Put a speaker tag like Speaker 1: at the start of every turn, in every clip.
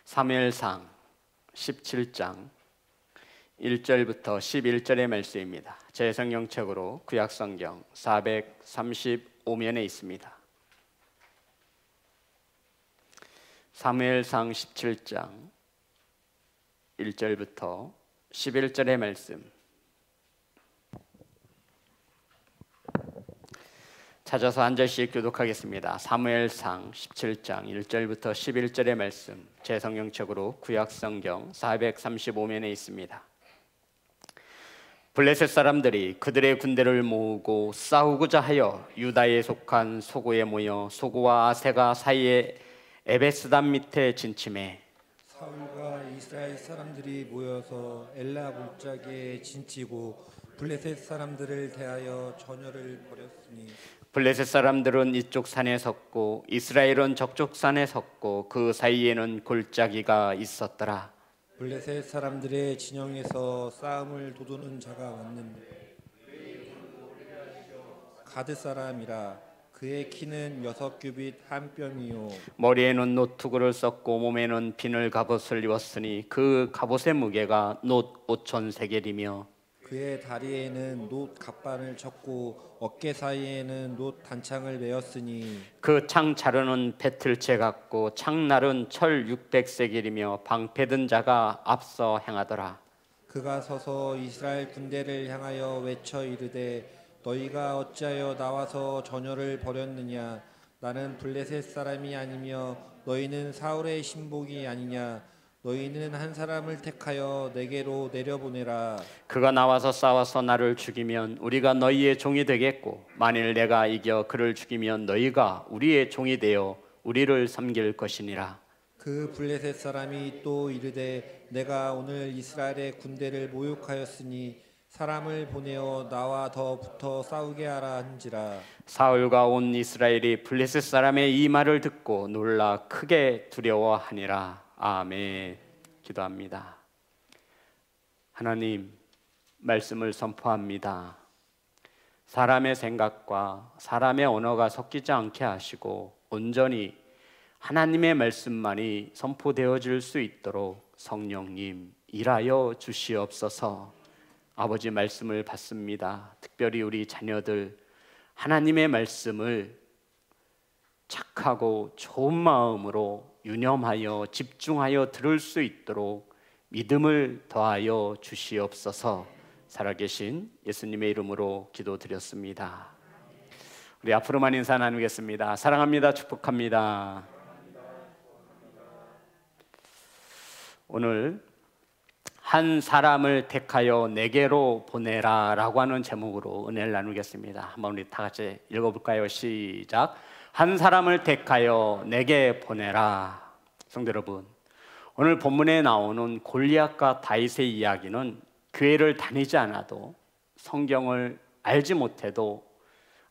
Speaker 1: 사무엘상 17장 1절부터 11절의 말씀입니다. 제 성경책으로 구약성경 435면에 있습니다. 사무엘상 17장 1절부터 11절의 말씀, 찾아서 한 절씩 교독하겠습니다. 사무엘상 17장 1절부터 11절의 말씀, 제 성경책으로 구약성경 435면에 있습니다. 블레셋 사람들이 그들의 군대를 모으고 싸우고자 하여 유다에 속한 소고에 모여 소고와 아세가 사이에 에베스담 밑에 진침해
Speaker 2: 사울과 이스라엘 사람들이 모여서 엘라 골짜기에 진치고 블레셋 사람들을 대하여 전열을 벌였으니
Speaker 1: 블레셋 사람들은 이쪽 산에 섰고 이스라엘은 저쪽 산에 섰고 그 사이에는 골짜기가 있었더라.
Speaker 2: 블레셋 사람들의 진영에서 싸움을 도두는 자가 왔는데 가드 사람이라. 그의 키는 6규빗 한 뼘이요
Speaker 1: 머리에는 노투구를 썼고 몸에는 비늘 갑옷을 입었으니 그 갑옷의 무게가 놋 5,000세겔이며
Speaker 2: 그의 다리에는 놋 갑반을 쳤고 어깨 사이에는 놋 단창을 메었으니
Speaker 1: 그 창 자루는 배틀채 같고 창날은 철 600세겔이며 방패 든 자가 앞서 행하더라.
Speaker 2: 그가 서서 이스라엘 군대를 향하여 외쳐 이르되 너희가 어찌하여 나와서 전열을 벌였느냐. 나는 블레셋 사람이 아니며 너희는 사울의 신복이 아니냐. 너희는 한 사람을 택하여 내게로 내려보내라.
Speaker 1: 그가 나와서 싸워서 나를 죽이면 우리가 너희의 종이 되겠고 만일 내가 이겨 그를 죽이면 너희가 우리의 종이 되어 우리를 섬길 것이니라.
Speaker 2: 그 블레셋 사람이 또 이르되 내가 오늘 이스라엘의 군대를 모욕하였으니 사람을 보내어 나와 더 붙어 싸우게 하라 한지라.
Speaker 1: 사울과 온 이스라엘이 블레셋 사람의 이 말을 듣고 놀라 크게 두려워하니라. 아멘. 기도합니다. 하나님, 말씀을 선포합니다. 사람의 생각과 사람의 언어가 섞이지 않게 하시고 온전히 하나님의 말씀만이 선포되어질 수 있도록 성령님 일하여 주시옵소서. 아버지, 말씀을 받습니다. 특별히 우리 자녀들 하나님의 말씀을 착하고 좋은 마음으로 유념하여 집중하여 들을 수 있도록 믿음을 더하여 주시옵소서. 살아계신 예수님의 이름으로 기도드렸습니다. 우리 앞으로만 인사 나누겠습니다. 사랑합니다. 축복합니다. 오늘 한 사람을 택하여 내게로 보내라 라고 하는 제목으로 은혜를 나누겠습니다. 한번 우리 다 같이 읽어볼까요? 시작. 한 사람을 택하여 내게 보내라. 성도 여러분, 오늘 본문에 나오는 골리앗과 다윗의 이야기는 교회를 다니지 않아도 성경을 알지 못해도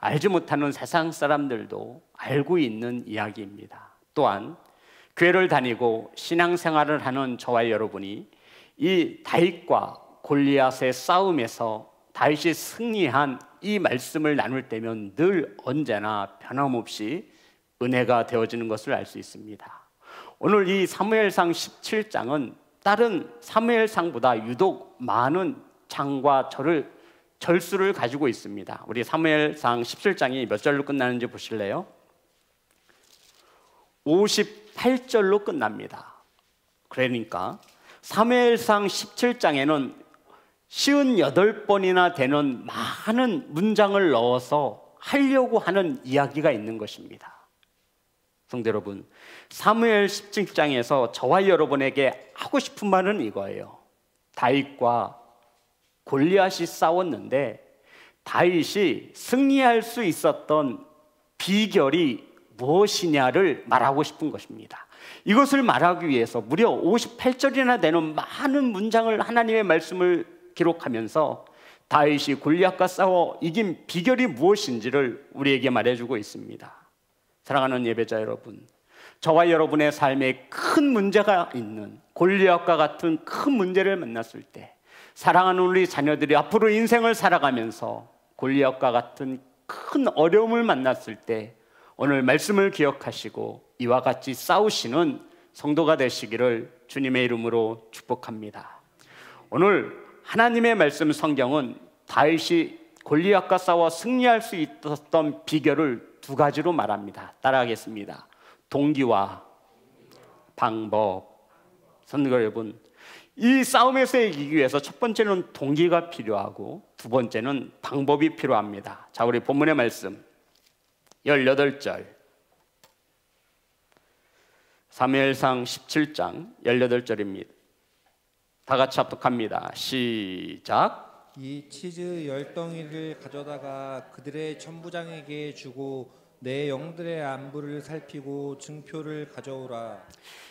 Speaker 1: 알지 못하는 세상 사람들도 알고 있는 이야기입니다. 또한 교회를 다니고 신앙생활을 하는 저와 여러분이 이 다윗과 골리앗의 싸움에서 다윗이 승리한 이 말씀을 나눌 때면 늘 언제나 변함없이 은혜가 되어지는 것을 알 수 있습니다. 오늘 이 사무엘상 17장은 다른 사무엘상보다 유독 많은 장과 절수를 가지고 있습니다. 우리 사무엘상 17장이 몇 절로 끝나는지 보실래요? 58절로 끝납니다. 그러니까 사무엘상 17장에는 58번이나 되는 많은 문장을 넣어서 하려고 하는 이야기가 있는 것입니다. 성도 여러분, 사무엘 17장에서 저와 여러분에게 하고 싶은 말은 이거예요. 다윗과 골리앗이 싸웠는데 다윗이 승리할 수 있었던 비결이 무엇이냐를 말하고 싶은 것입니다. 이것을 말하기 위해서 무려 58절이나 되는 많은 문장을 하나님의 말씀을 기록하면서 다윗이 골리앗과 싸워 이긴 비결이 무엇인지를 우리에게 말해주고 있습니다. 사랑하는 예배자 여러분, 저와 여러분의 삶에 큰 문제가 있는 골리앗과 같은 큰 문제를 만났을 때 사랑하는 우리 자녀들이 앞으로 인생을 살아가면서 골리앗과 같은 큰 어려움을 만났을 때 오늘 말씀을 기억하시고 이와 같이 싸우시는 성도가 되시기를 주님의 이름으로 축복합니다. 오늘 하나님의 말씀 성경은 다윗이 골리앗과 싸워 승리할 수 있었던 비결을 두 가지로 말합니다. 따라하겠습니다. 동기와 방법. 성도 여러분, 이 싸움에서 이기기 위해서 첫 번째는 동기가 필요하고 두 번째는 방법이 필요합니다. 자, 우리 본문의 말씀 18절, 사무엘상 17장 18절입니다. 다 같이 합독합니다. 시작.
Speaker 2: 이 치즈 10덩이를 가져다가 그들의 천부장에게 주고 내 영들의 안부를 살피고 증표를 가져오라.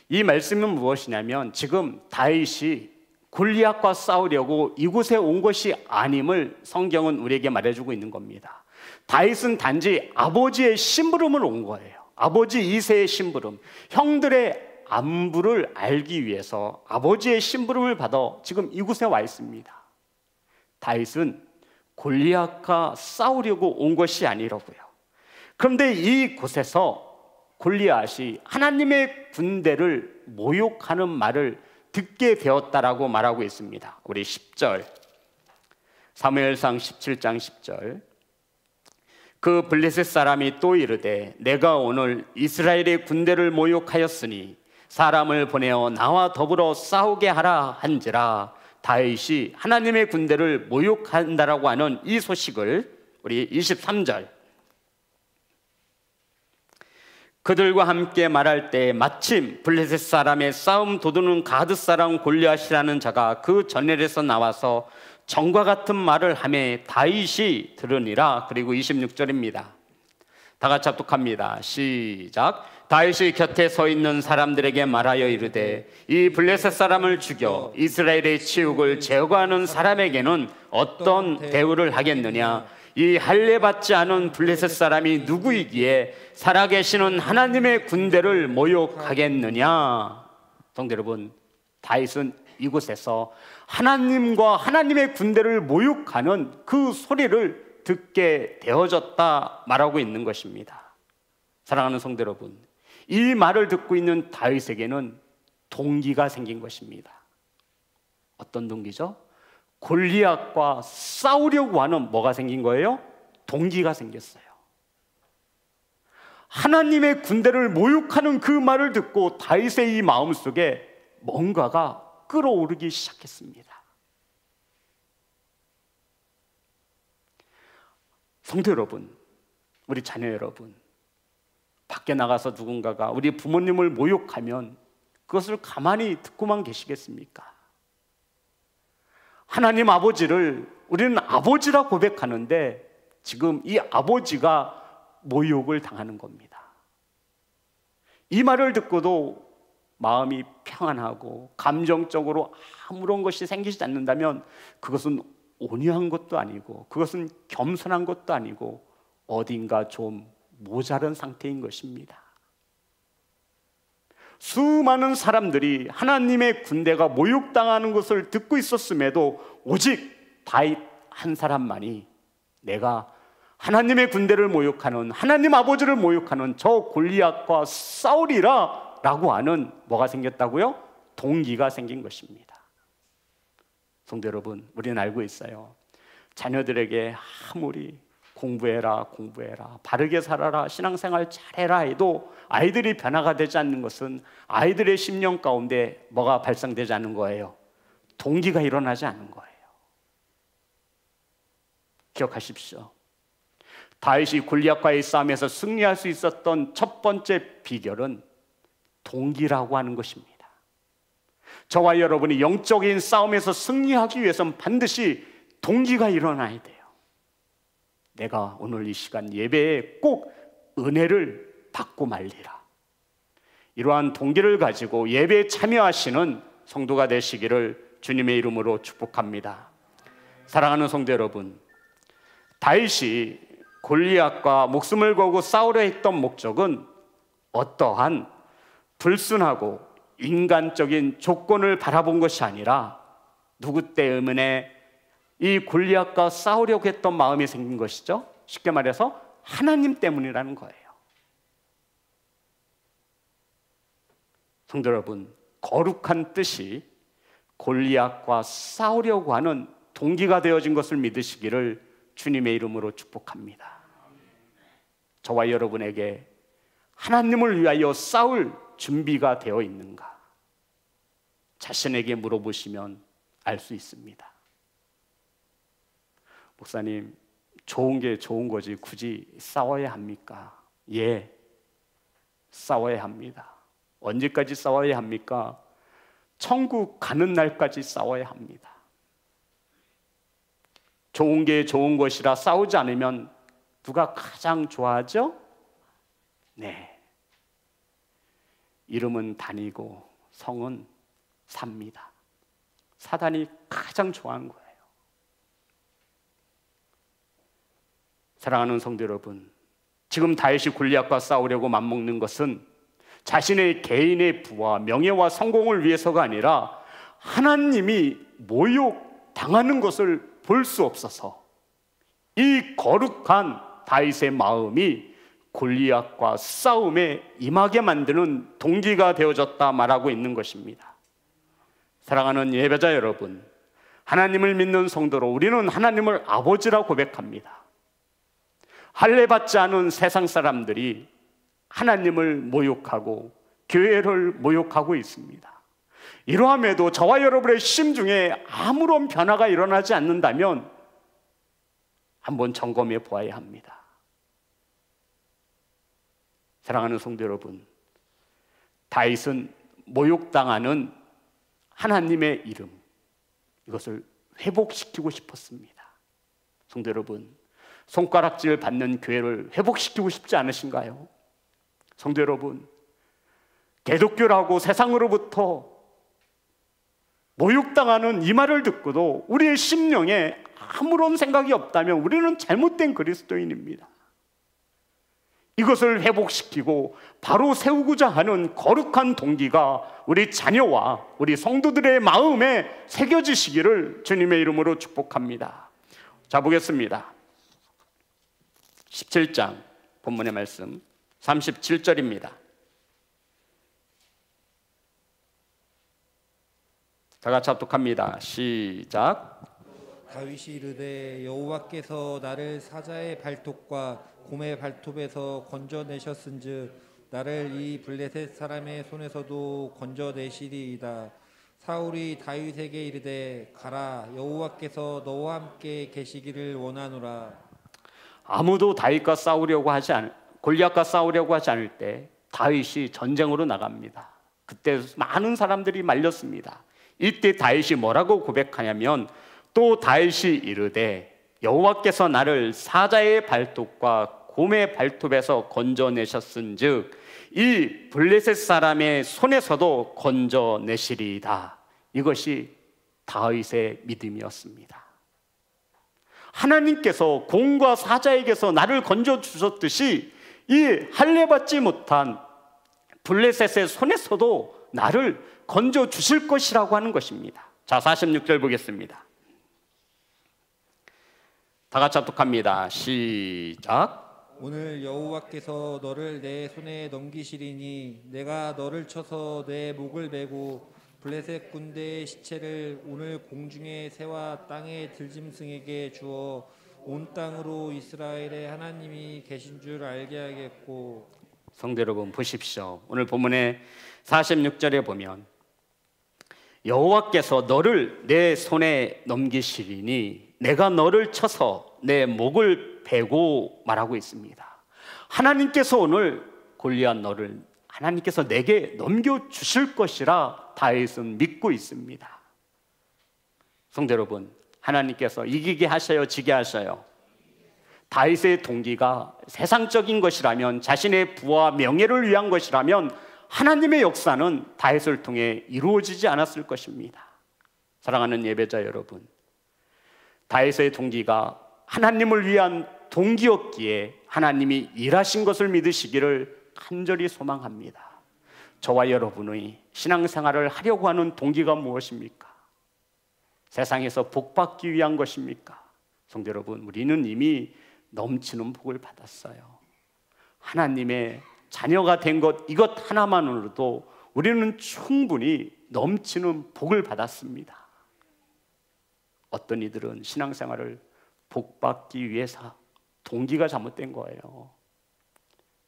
Speaker 1: 이 말씀은 무엇이냐면 지금 다윗이 골리앗과 싸우려고 이곳에 온 것이 아님을 성경은 우리에게 말해주고 있는 겁니다. 다윗은 단지 아버지의 심부름을 온 거예요. 아버지 이새의 심부름, 형들의 안부를 알기 위해서 아버지의 심부름을 받아 지금 이곳에 와 있습니다. 다윗은 골리앗과 싸우려고 온 것이 아니라고요. 그런데 이곳에서 골리앗이 하나님의 군대를 모욕하는 말을 듣게 되었다라고 말하고 있습니다. 우리 10절, 사무엘상 17장 10절. 그 블레셋 사람이 또 이르되 내가 오늘 이스라엘의 군대를 모욕하였으니 사람을 보내어 나와 더불어 싸우게 하라 한지라. 다윗이 하나님의 군대를 모욕한다라고 하는 이 소식을 우리 23절, 그들과 함께 말할 때 마침 블레셋 사람의 싸움 도두는 가드 사람 골리앗이라는 자가 그 전열에서 나와서 정과 같은 말을 하매 다윗이 들으니라. 그리고 26절입니다. 다 같이 합독합니다. 시작. 다윗이 곁에 서 있는 사람들에게 말하여 이르되 이 블레셋 사람을 죽여 이스라엘의 치욕을 제거하는 사람에게는 어떤 대우를 하겠느냐? 이 할례 받지 않은 블레셋 사람이 누구이기에 살아계시는 하나님의 군대를 모욕하겠느냐? 성도 여러분, 다윗은 이곳에서 하나님과 하나님의 군대를 모욕하는 그 소리를 듣게 되어졌다 말하고 있는 것입니다. 사랑하는 성도 여러분, 이 말을 듣고 있는 다윗에게는 동기가 생긴 것입니다. 어떤 동기죠? 골리앗과 싸우려고 하는 뭐가 생긴 거예요? 동기가 생겼어요. 하나님의 군대를 모욕하는 그 말을 듣고 다윗의 이 마음속에 뭔가가 끓어오르기 시작했습니다. 성도 여러분, 우리 자녀 여러분, 밖에 나가서 누군가가 우리 부모님을 모욕하면 그것을 가만히 듣고만 계시겠습니까? 하나님 아버지를 우리는 아버지라 고백하는데 지금 이 아버지가 모욕을 당하는 겁니다. 이 말을 듣고도 마음이 평안하고 감정적으로 아무런 것이 생기지 않는다면 그것은 온유한 것도 아니고 그것은 겸손한 것도 아니고 어딘가 좀 모자란 상태인 것입니다. 수많은 사람들이 하나님의 군대가 모욕당하는 것을 듣고 있었음에도 오직 다윗 한 사람만이 내가 하나님의 군대를 모욕하는, 하나님 아버지를 모욕하는 저 골리앗과 싸우리라 라고 하는 뭐가 생겼다고요? 동기가 생긴 것입니다. 성도 여러분, 우리는 알고 있어요. 자녀들에게 아무리 공부해라 바르게 살아라 신앙생활 잘해라 해도 아이들이 변화가 되지 않는 것은 아이들의 심령 가운데 뭐가 발생되지 않는 거예요? 동기가 일어나지 않는 거예요. 기억하십시오. 다윗이 골리앗과의 싸움에서 승리할 수 있었던 첫 번째 비결은 동기라고 하는 것입니다. 저와 여러분이 영적인 싸움에서 승리하기 위해서는 반드시 동기가 일어나야 돼요. 내가 오늘 이 시간 예배에 꼭 은혜를 받고 말리라. 이러한 동기를 가지고 예배에 참여하시는 성도가 되시기를 주님의 이름으로 축복합니다. 사랑하는 성도 여러분, 다윗이 골리앗과 목숨을 걸고 싸우려 했던 목적은 어떠한 불순하고 인간적인 조건을 바라본 것이 아니라 누구 때문에 이 골리앗과 싸우려고 했던 마음이 생긴 것이죠. 쉽게 말해서 하나님 때문이라는 거예요. 성도 여러분, 거룩한 뜻이 골리앗과 싸우려고 하는 동기가 되어진 것을 믿으시기를 주님의 이름으로 축복합니다. 저와 여러분에게 하나님을 위하여 싸울 준비가 되어 있는가? 자신에게 물어보시면 알 수 있습니다. 목사님, 좋은 게 좋은 거지 굳이 싸워야 합니까? 예, 싸워야 합니다. 언제까지 싸워야 합니까? 천국 가는 날까지 싸워야 합니다. 좋은 게 좋은 것이라 싸우지 않으면 누가 가장 좋아하죠? 네, 이름은 다니고 성은 삽니다. 사단이 가장 좋아하는 거예요. 사랑하는 성도 여러분, 지금 다윗이 골리앗과 싸우려고 맘먹는 것은 자신의 개인의 부와 명예와 성공을 위해서가 아니라 하나님이 모욕당하는 것을 볼 수 없어서 이 거룩한 다윗의 마음이 골리앗과 싸움에 임하게 만드는 동기가 되어졌다 말하고 있는 것입니다. 사랑하는 예배자 여러분, 하나님을 믿는 성도로 우리는 하나님을 아버지라 고백합니다. 할례받지 않은 세상 사람들이 하나님을 모욕하고 교회를 모욕하고 있습니다. 이러함에도 저와 여러분의 심중에 아무런 변화가 일어나지 않는다면 한번 점검해 보아야 합니다. 사랑하는 성도 여러분, 다윗은 모욕당하는 하나님의 이름, 이것을 회복시키고 싶었습니다. 성도 여러분, 손가락질 받는 교회를 회복시키고 싶지 않으신가요? 성도 여러분, 기독교라고 세상으로부터 모욕당하는 이 말을 듣고도 우리의 심령에 아무런 생각이 없다면 우리는 잘못된 그리스도인입니다. 이것을 회복시키고 바로 세우고자 하는 거룩한 동기가 우리 자녀와 우리 성도들의 마음에 새겨지시기를 주님의 이름으로 축복합니다. 자, 보겠습니다. 17장 본문의 말씀 37절입니다. 다 같이 합독합니다. 시작.
Speaker 2: 다윗이 이르되 여호와께서 나를 사자의 발톱과 곰의 발톱에서 건져내셨은즉 나를 이 블레셋 사람의 손에서도 건져내시리이다. 사울이 다윗에게 이르되 가라, 여호와께서 너와 함께 계시기를 원하노라.
Speaker 1: 아무도 다윗과 싸우려고 골리앗과 싸우려고 하지 않을 때 다윗이 전쟁으로 나갑니다. 그때 많은 사람들이 말렸습니다. 이때 다윗이 뭐라고 고백하냐면, 또 다윗이 이르되 여호와께서 나를 사자의 발톱과 곰의 발톱에서 건져내셨은즉 이 블레셋 사람의 손에서도 건져내시리이다. 이것이 다윗의 믿음이었습니다. 하나님께서 곰과 사자에게서 나를 건져주셨듯이 이 할례받지 못한 블레셋의 손에서도 나를 건져주실 것이라고 하는 것입니다. 자, 46절 보겠습니다. 다 같이 합독합니다. 시작.
Speaker 2: 오늘 여호와께서 너를 내 손에 넘기시리니 내가 너를 쳐서 내 목을 베고 블레셋 군대의 시체를 오늘 공중의 새와 땅의 들짐승에게 주어 온 땅으로 이스라엘의 하나님이 계신 줄 알게 하겠고.
Speaker 1: 성도 여러분, 보십시오. 오늘 본문의 46절에 보면 여호와께서 너를 내 손에 넘기시리니 내가 너를 쳐서 내 목을 베고 말하고 있습니다. 하나님께서 오늘 골리앗 너를 하나님께서 내게 넘겨주실 것이라 다윗은 믿고 있습니다. 성도 여러분, 하나님께서 이기게 하셔요, 지게 하셔요? 다윗의 동기가 세상적인 것이라면, 자신의 부와 명예를 위한 것이라면 하나님의 역사는 다윗을 통해 이루어지지 않았을 것입니다. 사랑하는 예배자 여러분, 다윗의 동기가 하나님을 위한 동기였기에 하나님이 일하신 것을 믿으시기를 간절히 소망합니다. 저와 여러분의 신앙생활을 하려고 하는 동기가 무엇입니까? 세상에서 복받기 위한 것입니까? 성도 여러분, 우리는 이미 넘치는 복을 받았어요. 하나님의 자녀가 된 것, 이것 하나만으로도 우리는 충분히 넘치는 복을 받았습니다. 어떤 이들은 신앙생활을 복받기 위해서 동기가 잘못된 거예요.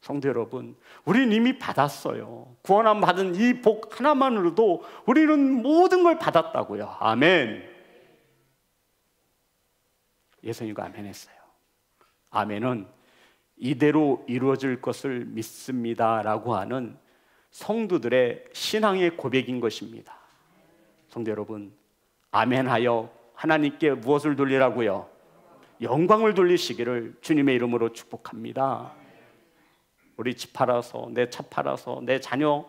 Speaker 1: 성도 여러분, 우리는 이미 받았어요. 구원함 받은 이 복 하나만으로도 우리는 모든 걸 받았다고요. 아멘. 예수님과 아멘 했어요. 아멘은 이대로 이루어질 것을 믿습니다 라고 하는 성도들의 신앙의 고백인 것입니다. 성도 여러분, 아멘하여 하나님께 무엇을 돌리라고요? 영광을 돌리시기를 주님의 이름으로 축복합니다. 우리 집 팔아서, 내 차 팔아서, 내 자녀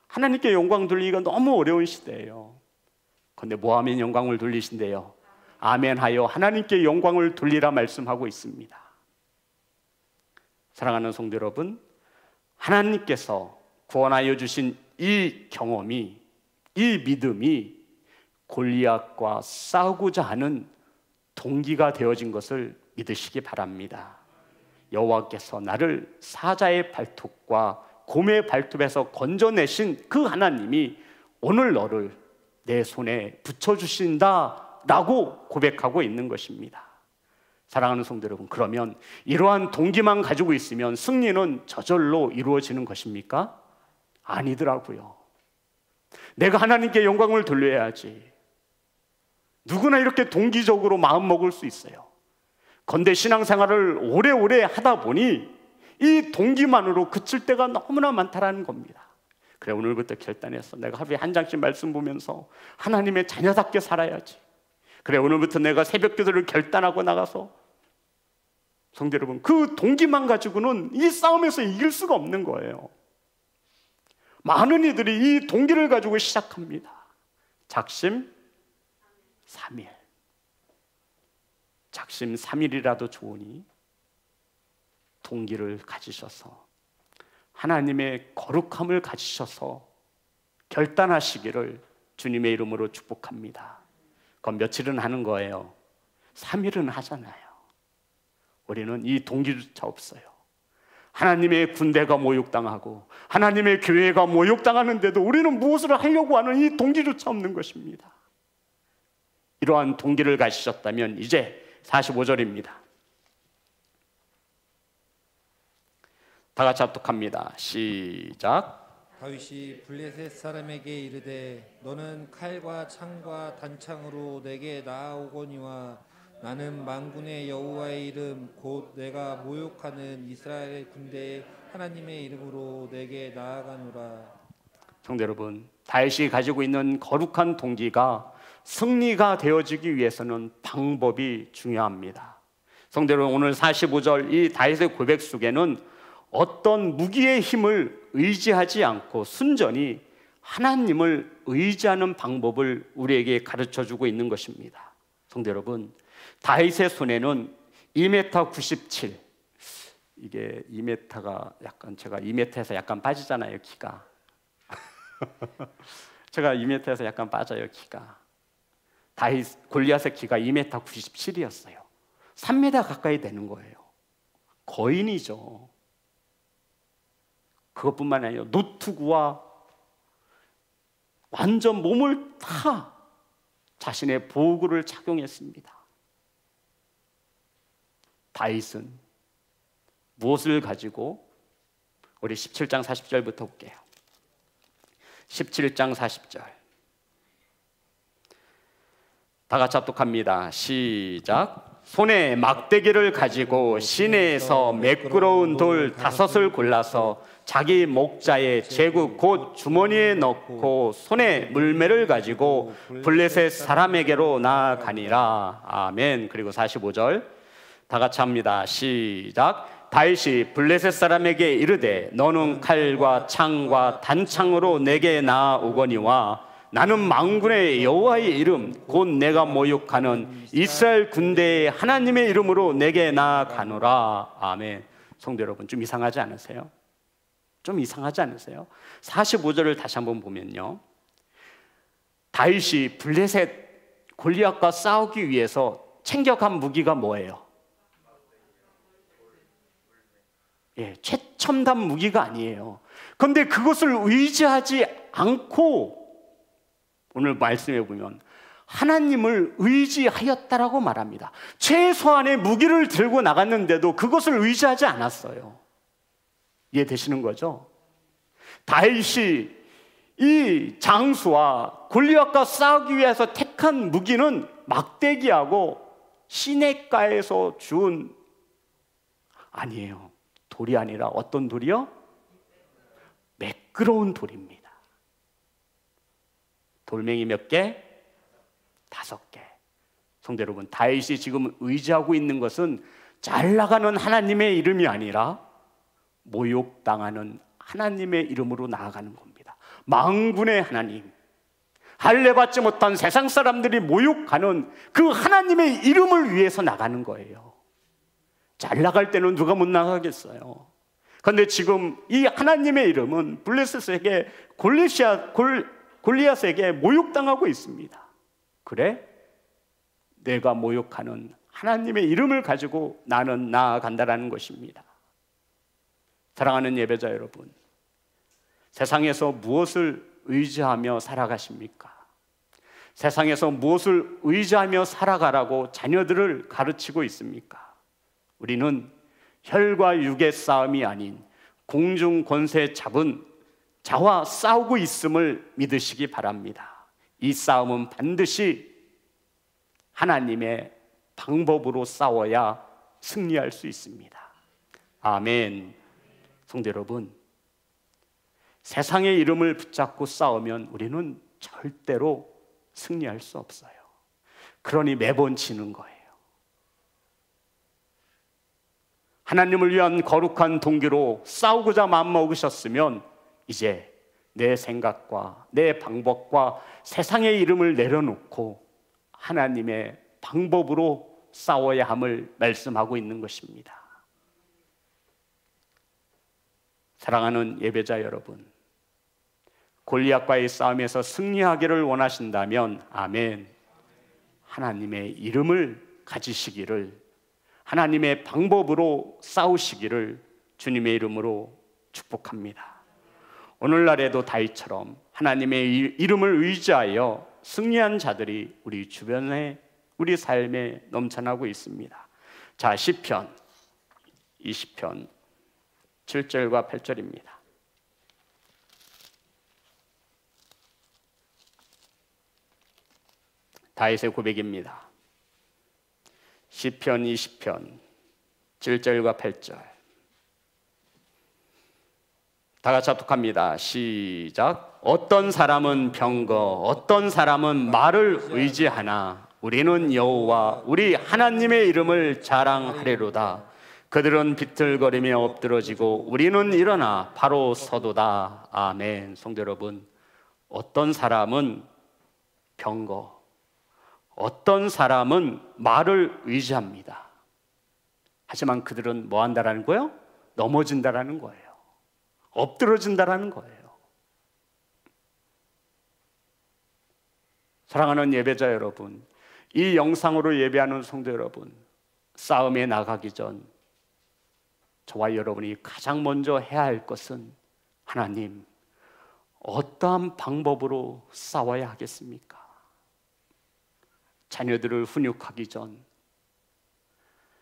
Speaker 1: 하나님께 영광 돌리기가 너무 어려운 시대예요. 그런데 뭐 하면 영광을 돌리신대요? 아멘하여 하나님께 영광을 돌리라 말씀하고 있습니다. 사랑하는 성도 여러분, 하나님께서 구원하여 주신 이 경험이, 이 믿음이 골리앗과 싸우고자 하는 동기가 되어진 것을 믿으시기 바랍니다. 여호와께서 나를 사자의 발톱과 곰의 발톱에서 건져내신 그 하나님이 오늘 너를 내 손에 붙여주신다 라고 고백하고 있는 것입니다. 사랑하는 성도 여러분, 그러면 이러한 동기만 가지고 있으면 승리는 저절로 이루어지는 것입니까? 아니더라고요. 내가 하나님께 영광을 돌려야지. 누구나 이렇게 동기적으로 마음 먹을 수 있어요. 그런데 신앙생활을 오래오래 하다 보니 이 동기만으로 그칠 때가 너무나 많다라는 겁니다. 그래, 오늘부터 결단했어. 내가 하루에 한 장씩 말씀 보면서 하나님의 자녀답게 살아야지. 그래, 오늘부터 내가 새벽 기도를 결단하고 나가서, 성도 여러분, 그 동기만 가지고는 이 싸움에서 이길 수가 없는 거예요. 많은 이들이 이 동기를 가지고 시작합니다. 작심 3일. 작심 3일이라도 좋으니 동기를 가지셔서 하나님의 거룩함을 가지셔서 결단하시기를 주님의 이름으로 축복합니다. 그럼 며칠은 하는 거예요? 3일은 하잖아요. 우리는 이 동기조차 없어요. 하나님의 군대가 모욕당하고 하나님의 교회가 모욕당하는데도 우리는 무엇을 하려고 하는 이 동기조차 없는 것입니다. 이러한 동기를 가지셨다면 이제 45절입니다. 다 같이 합독합니다. 시작.
Speaker 2: 다윗이 블레셋 사람에게 이르되 너는 칼과 창과 단창으로 내게 나아오거니와 나는 만군의 여호와의 이름 곧 내가 모욕하는 이스라엘 군대의 하나님의 이름으로 내게 나아가노라.
Speaker 1: 성도 여러분, 다윗이 가지고 있는 거룩한 동기가 승리가 되어지기 위해서는 방법이 중요합니다. 성도 여러분, 오늘 45절 이 다윗의 고백 속에는 어떤 무기의 힘을 의지하지 않고 순전히 하나님을 의지하는 방법을 우리에게 가르쳐주고 있는 것입니다. 성도 여러분, 다윗의 손에는 2m 97, 이게 2m가 약간, 제가 2m에서 약간 빠지잖아요, 키가. 제가 2m에서 약간 빠져요, 키가. 다윗, 골리앗의 키가 2m 97이었어요. 3m 가까이 되는 거예요. 거인이죠. 그것뿐만 아니라 노투구와 완전 몸을 다 자신의 보호구를 착용했습니다. 다윗은 무엇을 가지고, 우리 17장 40절부터 볼게요. 17장 40절 다 같이 합독합니다. 시작. 손에 막대기를 가지고 시내에서 매끄러운 돌 5을 골라서 자기 목자의 제구 곧 주머니에 넣고 손에 물매를 가지고 블레셋 사람에게로 나아가니라. 아멘. 그리고 45절 다 같이 합니다. 시작. 다윗이 블레셋 사람에게 이르되 너는 칼과 창과 단창으로 내게 나아오거니와 나는 만군의 여호와의 이름 곧 내가 모욕하는 이스라엘 군대의 하나님의 이름으로 내게 나아가노라. 아멘. 성도 여러분, 좀 이상하지 않으세요? 좀 이상하지 않으세요? 45절을 다시 한번 보면요, 다윗이 블레셋 골리앗과 싸우기 위해서 챙겨간 무기가 뭐예요? 최첨단 무기가 아니에요. 그런데 그것을 의지하지 않고 오늘 말씀해 보면 하나님을 의지하였다라고 말합니다. 최소한의 무기를 들고 나갔는데도 그것을 의지하지 않았어요. 이해되시는 거죠? 다윗이 이 장수와 골리앗과 싸우기 위해서 택한 무기는 막대기하고 시냇가에서 주운 아니에요. 돌이 아니라 어떤 돌이요? 매끄러운 돌입니다. 돌멩이 몇 개? 5개. 성도 여러분, 다윗이 지금 의지하고 있는 것은 잘 나가는 하나님의 이름이 아니라 모욕당하는 하나님의 이름으로 나아가는 겁니다. 만군의 하나님, 할례받지 못한 세상 사람들이 모욕하는 그 하나님의 이름을 위해서 나가는 거예요. 잘 나갈 때는 누가 못 나가겠어요. 그런데 지금 이 하나님의 이름은 블레셋에게 골리앗에게 모욕당하고 있습니다. 그래? 내가 모욕하는 하나님의 이름을 가지고 나는 나아간다라는 것입니다. 사랑하는 예배자 여러분, 세상에서 무엇을 의지하며 살아가십니까? 세상에서 무엇을 의지하며 살아가라고 자녀들을 가르치고 있습니까? 우리는 혈과 육의 싸움이 아닌 공중 권세 잡은 자와 싸우고 있음을 믿으시기 바랍니다. 이 싸움은 반드시 하나님의 방법으로 싸워야 승리할 수 있습니다. 아멘. 성도 여러분, 세상의 이름을 붙잡고 싸우면 우리는 절대로 승리할 수 없어요. 그러니 매번 지는 거예요. 하나님을 위한 거룩한 동기로 싸우고자 마음먹으셨으면 이제 내 생각과 내 방법과 세상의 이름을 내려놓고 하나님의 방법으로 싸워야 함을 말씀하고 있는 것입니다. 사랑하는 예배자 여러분, 골리앗과의 싸움에서 승리하기를 원하신다면 아멘. 하나님의 이름을 가지시기를, 하나님의 방법으로 싸우시기를 주님의 이름으로 축복합니다. 오늘날에도 다윗처럼 하나님의 이름을 의지하여 승리한 자들이 우리 주변에, 우리 삶에 넘쳐나고 있습니다. 자, 시편 20편 7절과 8절입니다. 다윗의 고백입니다. 시편 20편 7절과 8절 다 같이 합독합니다. 시작. 어떤 사람은 병거, 어떤 사람은 말을 의지하나 우리는 여호와 우리 하나님의 이름을 자랑하리로다. 그들은 비틀거리며 엎드러지고 우리는 일어나 바로 서도다. 아멘. 성도 여러분, 어떤 사람은 병거, 어떤 사람은 말을 의지합니다. 하지만 그들은 뭐 한다라는 거예요? 넘어진다라는 거예요. 엎드러진다라는 거예요. 사랑하는 예배자 여러분, 이 영상으로 예배하는 성도 여러분, 싸움에 나가기 전 저와 여러분이 가장 먼저 해야 할 것은 하나님, 어떠한 방법으로 싸워야 하겠습니까? 자녀들을 훈육하기 전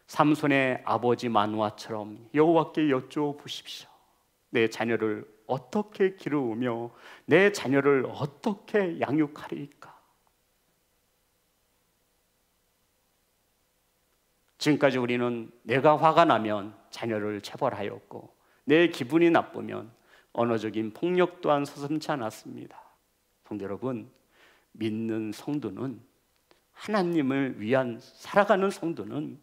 Speaker 1: 삼손의 아버지 마누아처럼 여호와께 여쭤보십시오. 내 자녀를 어떻게 기르우며 내 자녀를 어떻게 양육하리까? 지금까지 우리는 내가 화가 나면 자녀를 체벌하였고 내 기분이 나쁘면 언어적인 폭력 또한 서슴지 않았습니다. 성도 여러분, 믿는 성도는, 하나님을 위한 살아가는 성도는,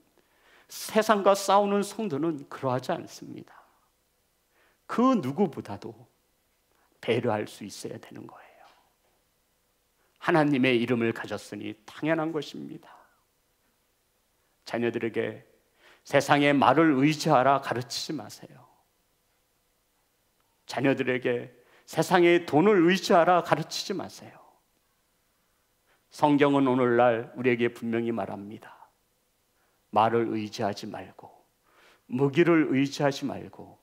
Speaker 1: 세상과 싸우는 성도는 그러하지 않습니다. 그 누구보다도 배려할 수 있어야 되는 거예요. 하나님의 이름을 가졌으니 당연한 것입니다. 자녀들에게 세상의 말을 의지하라 가르치지 마세요. 자녀들에게 세상의 돈을 의지하라 가르치지 마세요. 성경은 오늘날 우리에게 분명히 말합니다. 말을 의지하지 말고, 무기를 의지하지 말고,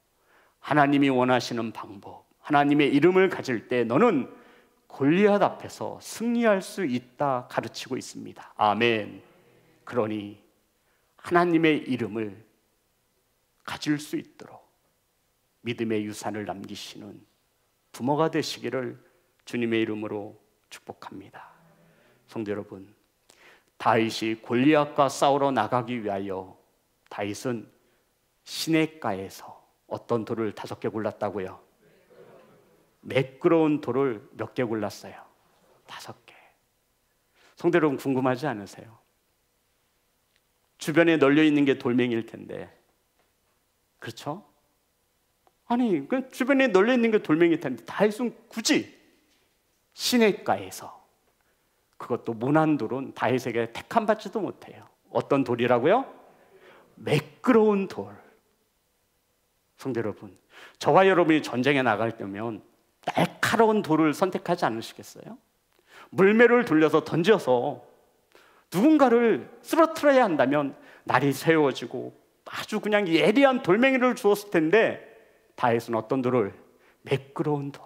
Speaker 1: 하나님이 원하시는 방법, 하나님의 이름을 가질 때 너는 골리앗 앞에서 승리할 수 있다 가르치고 있습니다. 아멘. 그러니 하나님의 이름을 가질 수 있도록 믿음의 유산을 남기시는 부모가 되시기를 주님의 이름으로 축복합니다. 성도 여러분, 다윗이 골리앗과 싸우러 나가기 위하여 다윗은 시냇가에서 어떤 돌을 5개 골랐다고요? 매끄러운 돌을 몇 개 골랐어요? 5개. 성도 여러분, 궁금하지 않으세요? 주변에 널려 있는 게 돌멩이일 텐데, 그렇죠? 아니, 그 주변에 널려 있는 게 돌멩이일 텐데 다윗은 굳이 시냇가에서, 그것도 모난 돌은 다윗에게 택함 받지도 못해요. 어떤 돌이라고요? 매끄러운 돌. 성도 여러분, 저와 여러분이 전쟁에 나갈 때면 날카로운 돌을 선택하지 않으시겠어요? 물매를 돌려서 던져서 누군가를 쓰러뜨려야 한다면 날이 새워지고 아주 그냥 예리한 돌멩이를 주었을 텐데 다윗은 어떤 돌을? 매끄러운 돌.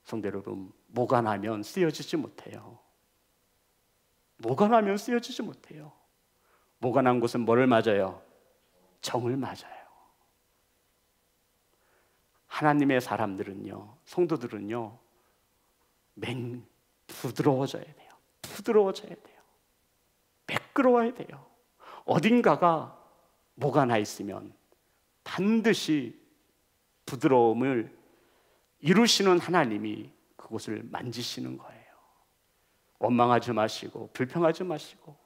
Speaker 1: 성도 여러분, 뭐가 나면 쓰여지지 못해요. 뭐가 나면 쓰여지지 못해요. 뭐가 난 곳은 뭐를 맞아요? 정을 맞아요. 하나님의 사람들은요, 성도들은요, 부드러워져야 돼요. 부드러워져야 돼요. 매끄러워야 돼요. 어딘가가 뭐가 나 있으면 반드시 부드러움을 이루시는 하나님이 그곳을 만지시는 거예요. 원망하지 마시고 불평하지 마시고.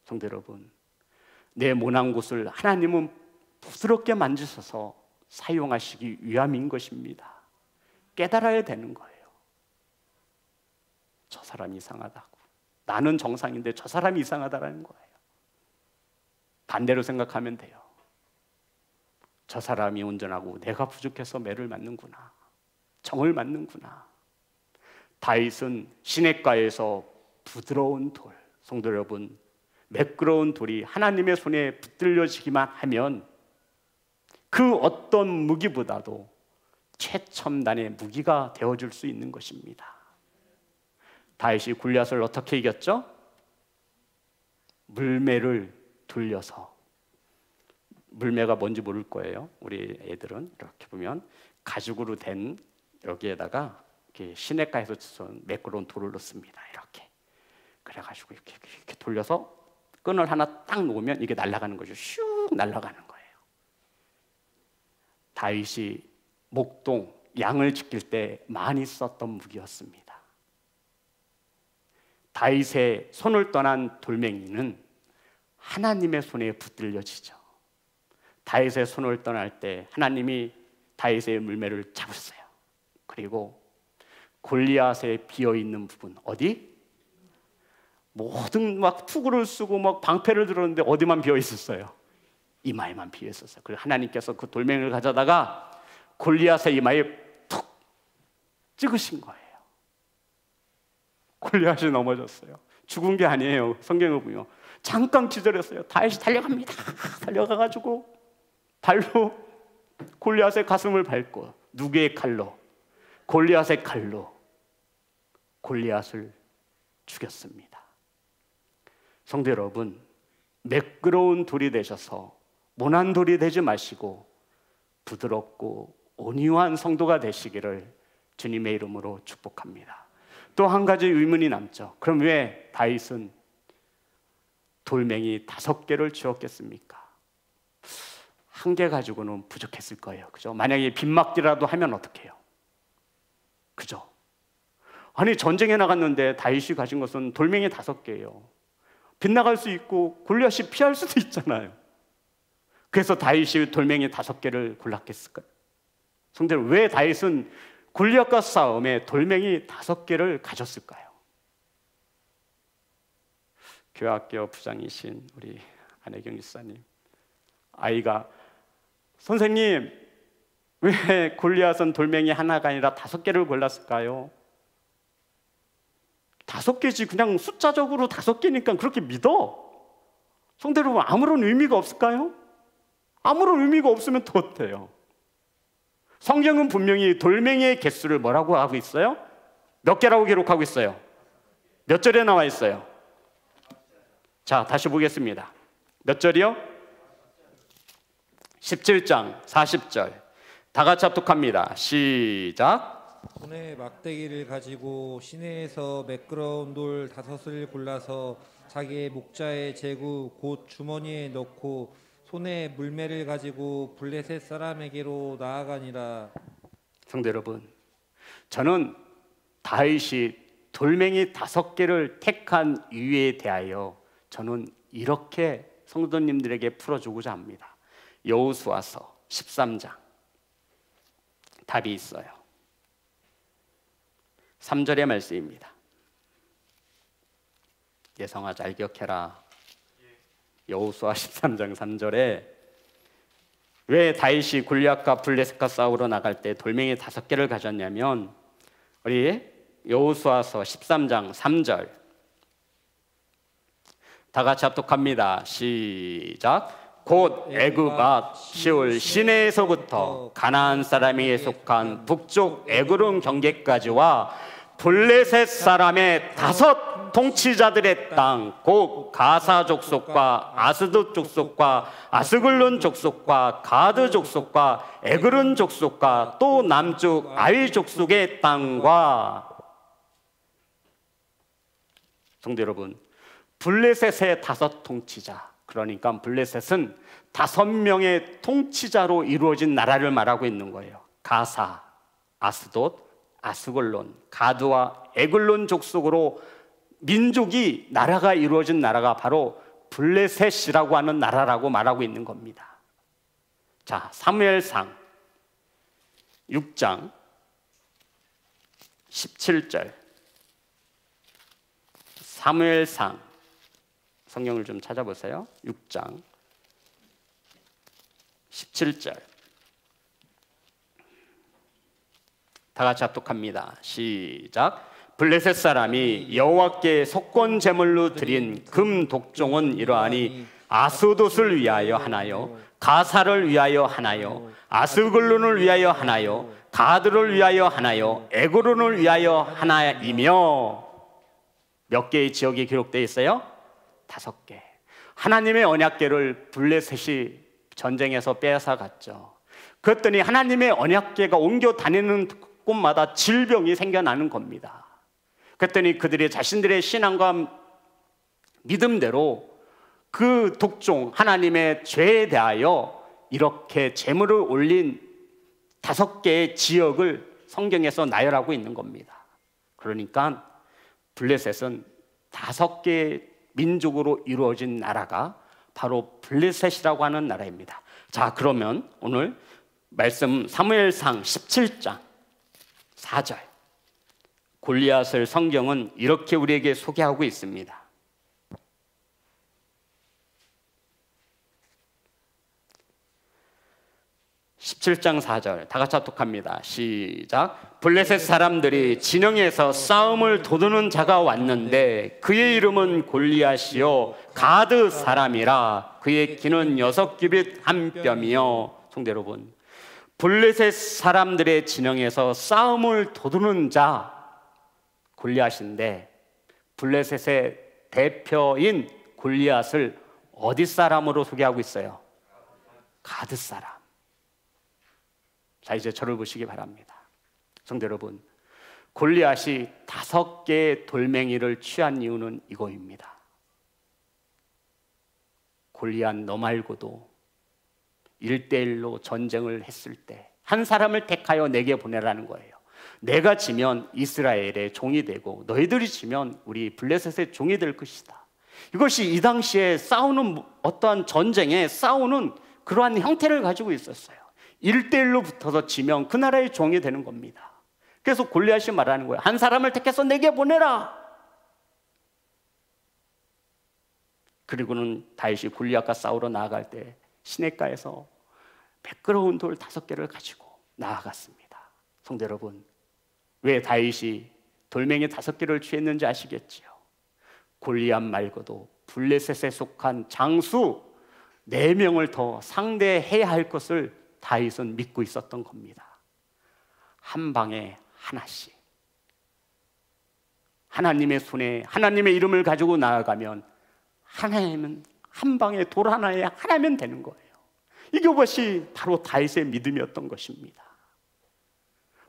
Speaker 1: 성도 여러분, 내 모난 곳을 하나님은 부드럽게 만지셔서 사용하시기 위함인 것입니다. 깨달아야 되는 거예요. 저 사람이 이상하다고. 나는 정상인데 저 사람이 이상하다라는 거예요. 반대로 생각하면 돼요. 저 사람이 온전하고 내가 부족해서 매를 맞는구나. 정을 맞는구나. 다윗은 시냇가에서 부드러운 돌, 성도 여러분, 매끄러운 돌이 하나님의 손에 붙들려지기만 하면 그 어떤 무기보다도 최첨단의 무기가 되어줄 수 있는 것입니다. 다윗이 골리앗을 어떻게 이겼죠? 물매를 돌려서. 물매가 뭔지 모를 거예요. 우리 애들은 이렇게 보면 가죽으로 된 여기에다가 이렇게 시냇가에서 주운 매끄러운 돌을 넣습니다. 이렇게. 그래가지고 이렇게 돌려서 끈을 하나 딱 놓으면 이게 날아가는 거죠. 슉 날아가는 거예요. 다윗이 목동, 양을 지킬 때 많이 썼던 무기였습니다. 다윗의 손을 떠난 돌멩이는 하나님의 손에 붙들려지죠. 다윗의 손을 떠날 때 하나님이 다윗의 물매를 잡으셨어요. 그리고 골리앗의 비어있는 부분, 어디? 모든 막 투구를 쓰고 막 방패를 들었는데 어디만 비어 있었어요? 이마에만 비어 있었어요. 그리고 하나님께서 그 돌멩이를 가져다가 골리앗의 이마에 툭 찍으신 거예요. 골리앗이 넘어졌어요. 죽은 게 아니에요. 성경을 보면 잠깐 기절했어요. 다윗이 달려갑니다. 달려가가지고 발로 골리앗의 가슴을 밟고, 누구의 칼로? 골리앗의 칼로 골리앗을 죽였습니다. 성도 여러분, 매끄러운 돌이 되셔서 모난 돌이 되지 마시고 부드럽고 온유한 성도가 되시기를 주님의 이름으로 축복합니다. 또 한 가지 의문이 남죠. 그럼 왜 다윗은 돌멩이 5개를 주었겠습니까? 1개 가지고는 부족했을 거예요. 그죠? 만약에 빗막기라도 하면 어떡해요? 그죠? 아니, 전쟁에 나갔는데 다윗이 가진 것은 돌멩이 5개예요. 빗나갈 수 있고 골리앗이 피할 수도 있잖아요. 그래서 다윗이 돌멩이 5개를 골랐겠을까요? 성도 여러분, 왜 다윗은 골리앗과 싸움에 돌멩이 5개를 가졌을까요? 교회학교 부장이신 우리 안혜경 집사님, 아이가 선생님, 왜 골리앗은 돌멩이 하나가 아니라 5개를 골랐을까요? 5개지, 그냥 숫자적으로 5개니까 그렇게 믿어. 성도 여러분, 아무런 의미가 없을까요? 아무런 의미가 없으면 또 어때요? 성경은 분명히 돌멩이의 개수를 뭐라고 하고 있어요? 몇 개라고 기록하고 있어요? 몇 절에 나와 있어요? 자, 다시 보겠습니다. 몇 절이요? 17장 40절. 다 같이 합독합니다. 시작.
Speaker 2: 손에 막대기를 가지고 시내에서 매끄러운 돌 5을 골라서 자기의 목자의 제구 곧 주머니에 넣고 손에 물매를 가지고 블레셋 사람에게로 나아가니라.
Speaker 1: 성도 여러분, 저는 다윗이 돌멩이 5개를 택한 이유에 대하여 저는 이렇게 성도님들에게 풀어주고자 합니다. 여호수아서 13장 답이 있어요. 3절의 말씀입니다. 예성아 잘 기억해라. 여호수아 13장 3절에 왜 다윗이 골리앗과 블레셋과 싸우러 나갈 때 돌멩이 5개를 가졌냐면, 우리 여호수아서 13장 3절 다 같이 합독합니다. 시작. 곧 애굽 앞 시올 시내에서부터 가나안 사람에게 속한 북쪽 에그론 경계까지와 블레셋 사람의 5 통치자들의 땅, 곧 가사 족속과 아스돗 족속과 아스글론 족속과 가드 족속과 에그론 족속과 또 남쪽 아위 족속의 땅과. 성도 여러분, 블레셋의 5 통치자, 그러니까 블레셋은 5명의 통치자로 이루어진 나라를 말하고 있는 거예요. 가사, 아스돗, 아스글론, 가드와 에글론 족속으로 민족이, 나라가 이루어진 나라가 바로 블레셋이라고 하는 나라라고 말하고 있는 겁니다. 자, 사무엘상 6장 17절. 사무엘상, 성경을 좀 찾아보세요. 6장 17절. 다 같이 합독합니다. 시작. 블레셋 사람이 여호와께 속건 제물로 드린 금 독종은 이러하니 아스돗을 위하여 하나요, 가사를 위하여 하나요, 아스글론을 위하여 하나요, 가드를 위하여 하나요, 에그론을 위하여 하나이며. 몇 개의 지역이 기록되어 있어요? 5개. 하나님의 언약궤를 블레셋이 전쟁에서 빼앗아갔죠. 그랬더니 하나님의 언약궤가 옮겨 다니는 곳마다 질병이 생겨나는 겁니다. 그랬더니 그들이 자신들의 신앙과 믿음대로 그 독종 하나님의 죄에 대하여 이렇게 제물을 올린 5개의 지역을 성경에서 나열하고 있는 겁니다. 그러니까 블레셋은 5개의 민족으로 이루어진 나라가 바로 블레셋이라고 하는 나라입니다. 자, 그러면 오늘 말씀 사무엘상 17장 4절, 골리앗을 성경은 이렇게 우리에게 소개하고 있습니다. (17장 4절) 다 같이 합독합니다. 시작. 블레셋 사람들이 진영에서 싸움을 도두는 자가 왔는데 그의 이름은 골리앗이요 가드 사람이라. 그의 키는 6규빗 1뼘이요. 성도 여러분, 블레셋 사람들의 진영에서 싸움을 도두는 자 골리앗인데, 블레셋의 대표인 골리앗을 어디 사람으로 소개하고 있어요? 가드 사람. 자, 이제 저를 보시기 바랍니다. 성도 여러분, 골리앗이 5개의 돌멩이를 취한 이유는 이거입니다. 골리앗 너 말고도 1대1로 전쟁을 했을 때 한 사람을 택하여 내게 보내라는 거예요. 내가 지면 이스라엘의 종이 되고 너희들이 지면 우리 블레셋의 종이 될 것이다. 이것이 이 당시에 싸우는 어떠한 전쟁에 싸우는 그러한 형태를 가지고 있었어요. 1대1로 붙어서 지면 그 나라의 종이 되는 겁니다. 그래서 골리앗이 말하는 거예요. 한 사람을 택해서 내게 보내라. 그리고는 다윗이 골리앗과 싸우러 나아갈 때 시냇가에서 매끄러운 돌 5개를 가지고 나아갔습니다. 성도 여러분, 왜 다윗이 돌멩이 5개를 취했는지 아시겠지요? 골리앗 말고도 블레셋에 속한 장수 4명을 더 상대해야 할 것을 다윗은 믿고 있었던 겁니다. 한 방에 하나씩 하나님의 손에 하나님의 이름을 가지고 나아가면 하나님은 한 방에 돌 하나에 하나면 되는 거예요. 이것이 바로 다윗의 믿음이었던 것입니다.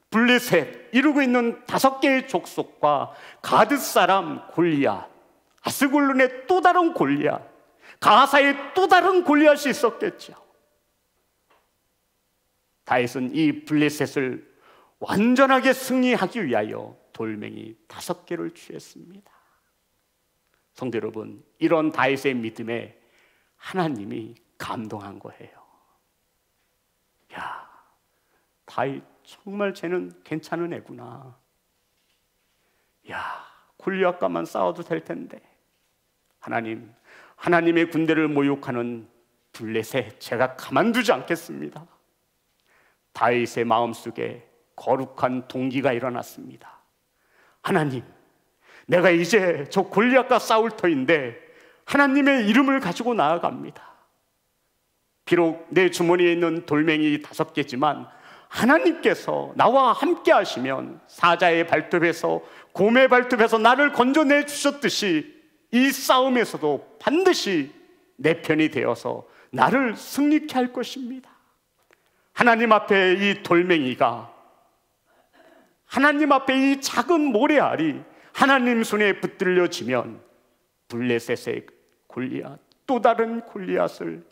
Speaker 1: 블레셋 이루고 있는 5개의 족속과 가드 사람 골리앗, 아스골론의 또 다른 골리앗, 가사의 또 다른 골리앗이 있었겠죠. 다윗은 이 블레셋을 완전하게 승리하기 위하여 돌멩이 5개를 취했습니다. 성도 여러분, 이런 다윗의 믿음에 하나님이 감동한 거예요. 야, 다윗 정말 쟤는 괜찮은 애구나. 야, 골리앗과만 싸워도 될 텐데 하나님, 하나님의 군대를 모욕하는 블레셋 제가 가만두지 않겠습니다. 다윗의 마음속에 거룩한 동기가 일어났습니다. 하나님, 내가 이제 저 골리앗과 싸울 터인데 하나님의 이름을 가지고 나아갑니다. 비록 내 주머니에 있는 돌멩이 5개지만 하나님께서 나와 함께 하시면 사자의 발톱에서 곰의 발톱에서 나를 건져내 주셨듯이 이 싸움에서도 반드시 내 편이 되어서 나를 승리케 할 것입니다. 하나님 앞에 이 돌멩이가, 하나님 앞에 이 작은 모래알이 하나님 손에 붙들려지면 블레셋의 골리앗, 또 다른 골리앗을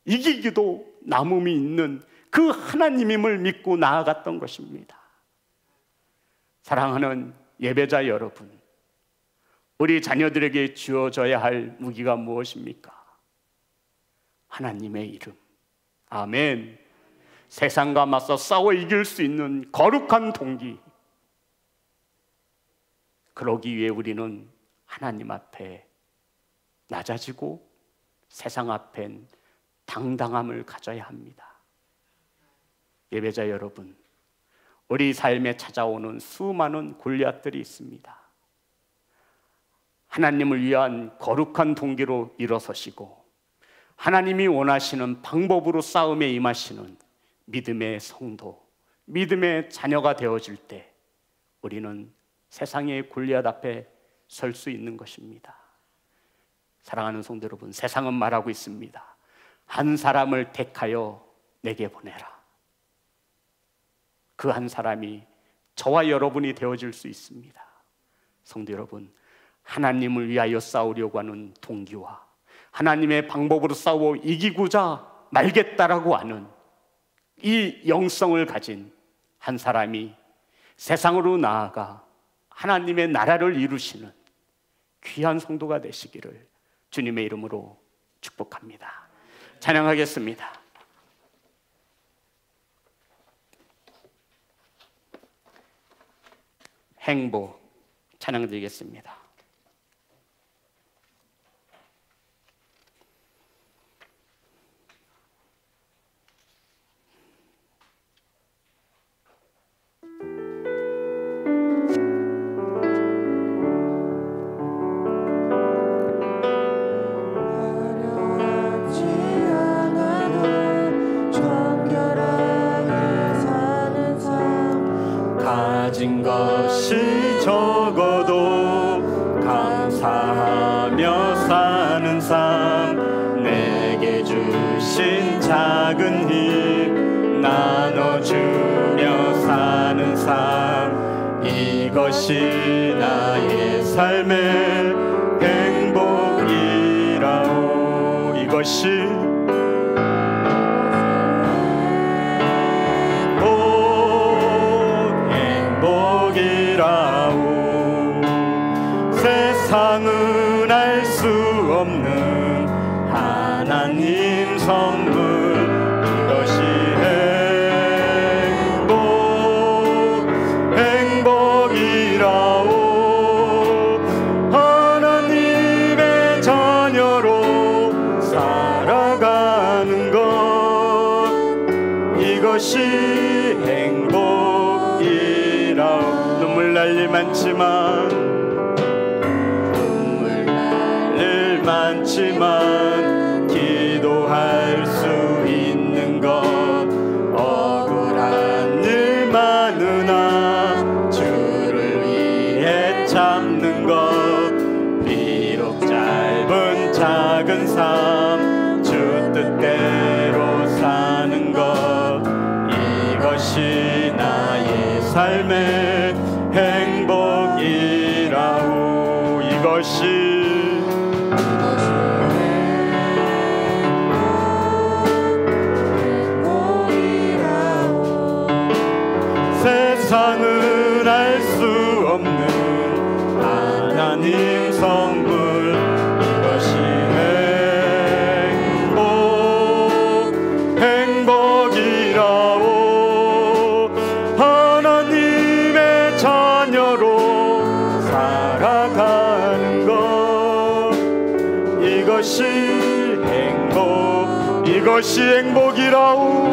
Speaker 1: 이기기도 남음이 있는 그 하나님임을 믿고 나아갔던 것입니다. 사랑하는 예배자 여러분, 우리 자녀들에게 주어져야 할 무기가 무엇입니까? 하나님의 이름. 아멘. 세상과 맞서 싸워 이길 수 있는 거룩한 동기. 그러기 위해 우리는 하나님 앞에 낮아지고 세상 앞엔 당당함을 가져야 합니다. 예배자 여러분, 우리 삶에 찾아오는 수많은 골리앗들이 있습니다. 하나님을 위한 거룩한 동기로 일어서시고 하나님이 원하시는 방법으로 싸움에 임하시는 믿음의 성도, 믿음의 자녀가 되어질 때 우리는 세상의 골리앗 앞에 설 수 있는 것입니다. 사랑하는 성도 여러분, 세상은 말하고 있습니다. 한 사람을 택하여 내게 보내라. 그 한 사람이 저와 여러분이 되어질 수 있습니다. 성도 여러분, 하나님을 위하여 싸우려고 하는 동기와 하나님의 방법으로 싸워 이기고자 말겠다라고 하는 이 영성을 가진 한 사람이 세상으로 나아가 하나님의 나라를 이루시는 귀한 성도가 되시기를 주님의 이름으로 축복합니다. 찬양하겠습니다. 행복 찬양드리겠습니다.
Speaker 3: 가진 것이 적어도 감사하며 사는 삶, 내게 주신 작은 힘 나눠주며 사는 삶, 이것이 나의 삶의 행복이라오. 이것이 세상은 알 수 없는 하나님 선물, 이것이 행복이라오. 하나님의 자녀로 살아가는 것, 이것이 행복이라오. 눈물 날 일 많지만 기도할 수 있는 것, 억울한 일 많으나 이것이 나의 삶의 행복이라오. 이것이 세상은 알 수 없는 하나님 선물. 이것이 행복이라오. 하나님의 자녀로 살아가는 것. 이것이 행복이라오.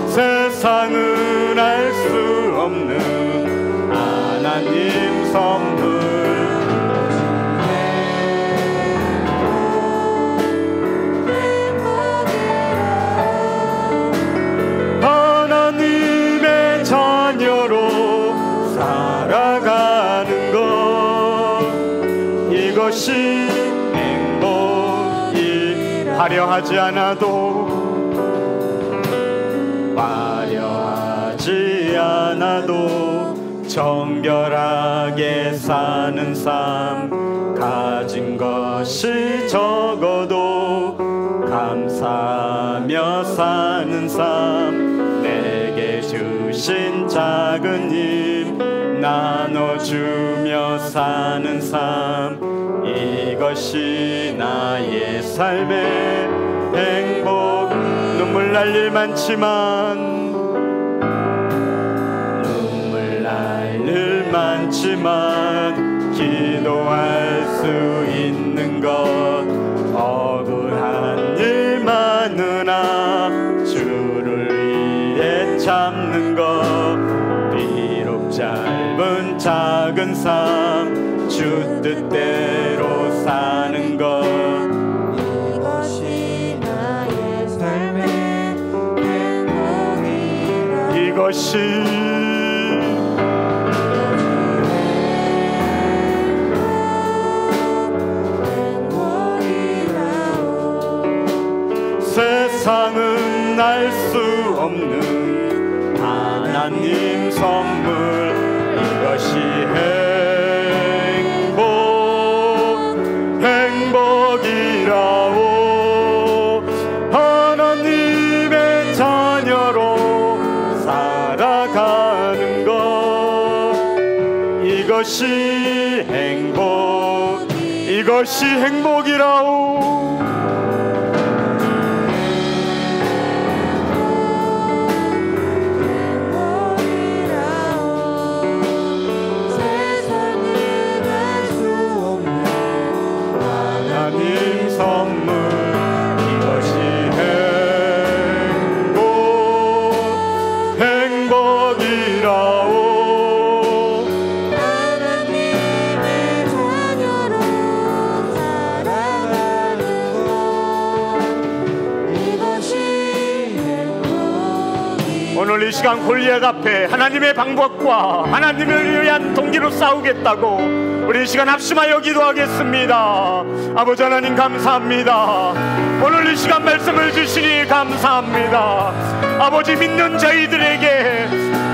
Speaker 3: 세상은 알 수 없는 하나님 선물. 하나님의 자녀로 살아가는 것. 이것이 행복이 화려하지 않아도 정결하게 사는 삶. 가진 것이 적어도 감사하며 사는 삶. 내게 주신 작은 힘 나눠주며 사는 삶. 이것이 나의 삶의 행복. 눈물 날 일 많지만 기도할 수 있는 것. 억울한 일 많으나 주를 위해 참는 것. 비록 짧은 작은 삶 주 뜻대로 사는 것.
Speaker 4: 이것이 나의 삶의 행복이라.
Speaker 3: 이것이 세상은 알 수 없는 하나님 선물. 이것이 행복이라오. 하나님의 자녀로 살아가는 것. 이것이 행복이라오. 오늘 이 시간 골리앗 앞에 하나님의 방법과 하나님을 위한 동기로 싸우겠다고 우리 이 시간 합심하여 기도하겠습니다. 아버지 하나님 감사합니다. 오늘 이 시간 말씀을 주시니 감사합니다. 아버지, 믿는 저희들에게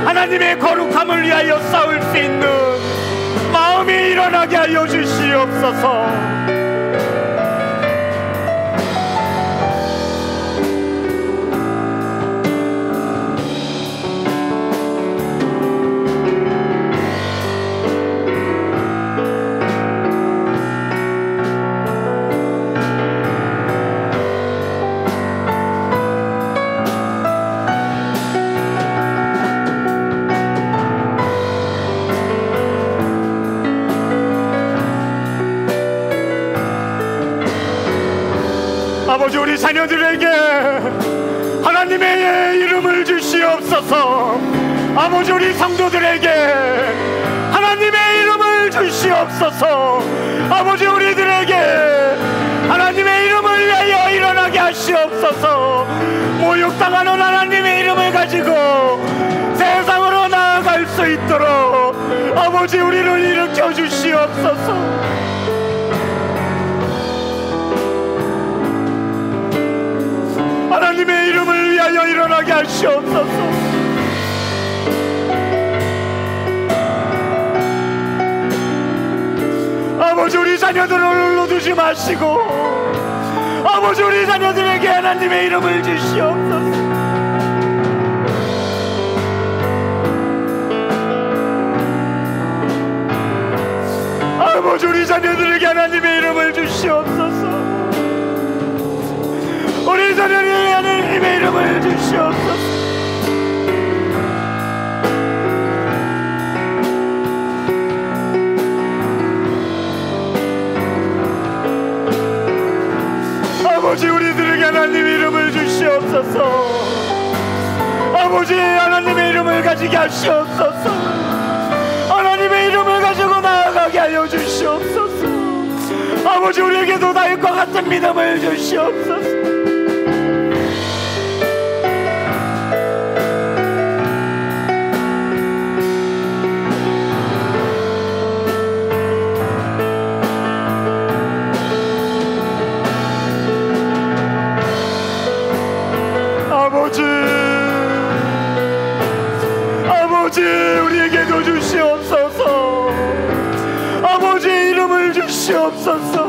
Speaker 3: 하나님의 거룩함을 위하여 싸울 수 있는 마음이 일어나게 하여 주시옵소서. 아버지, 우리 자녀들에게 하나님의 이름을 주시옵소서. 아버지, 우리 성도들에게 하나님의 이름을 주시옵소서. 아버지, 우리들에게 하나님의 이름을 위하여 일어나게 하시옵소서. 모욕당하는 하나님의 이름을 가지고 세상으로 나아갈 수 서 있도록 아버지 우리를 일으켜 주시옵소서. 하나님의 이름을 위하여 일어나게 하시옵소서. 아버지 우리 자녀들을 눌러두지 마시고 아버지 우리 자녀들에게 하나님의 이름을 주시옵소서. 아버지 우리 자녀들에게 하나님의 이름을 주시옵소서. 우리 자녀들에게 하나님의 이름을 주시옵소서. 아버지 우리들에게 하나님의 이름을 주시옵소서. 아버지 하나님의 이름을 가지게 하시옵소서. 하나님의 이름을 가지고 나아가게 하여 주시옵소서. 아버지 우리에게도 다윗과 같은 믿음을 주시옵소서. 아버지 우리에게도 주시옵소서. 아버지 이름을 주시옵소서.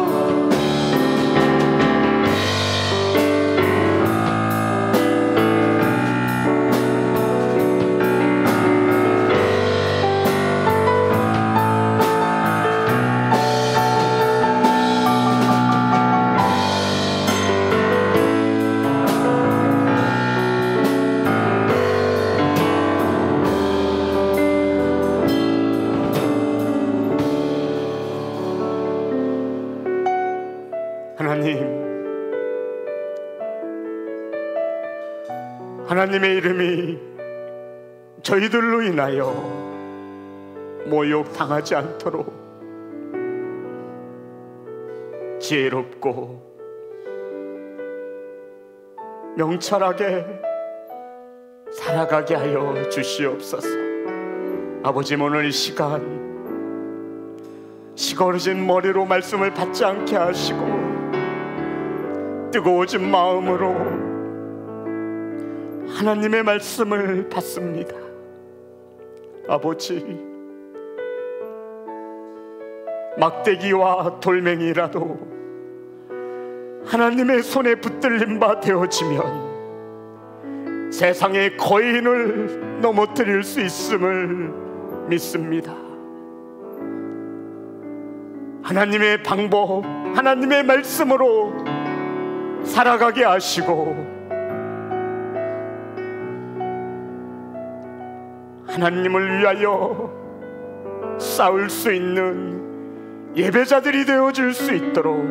Speaker 3: 하나님의 이름이 저희들로 인하여 모욕당하지 않도록 지혜롭고 명철하게 살아가게 하여 주시옵소서. 아버지 오늘 이 시간 시거러진 머리로 말씀을 받지 않게 하시고 뜨거워진 마음으로 하나님의 말씀을 받습니다. 아버지 막대기와 돌멩이라도 하나님의 손에 붙들린 바 되어지면 세상의 거인을 넘어뜨릴 수 있음을 믿습니다. 하나님의 방법, 하나님의 말씀으로 살아가게 하시고 하나님을 위하여 싸울 수 있는 예배자들이 되어줄 수 있도록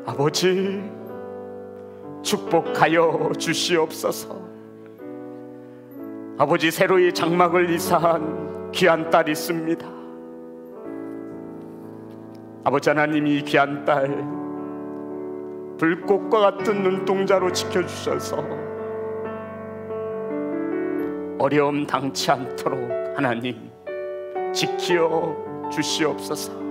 Speaker 3: 아버지 축복하여 주시옵소서. 아버지 새로이 장막을 이사한 귀한 딸이 있습니다. 아버지 하나님 이 귀한 딸 불꽃과 같은 눈동자로 지켜주셔서 어려움 당치 않도록 하나님 지켜 주시옵소서.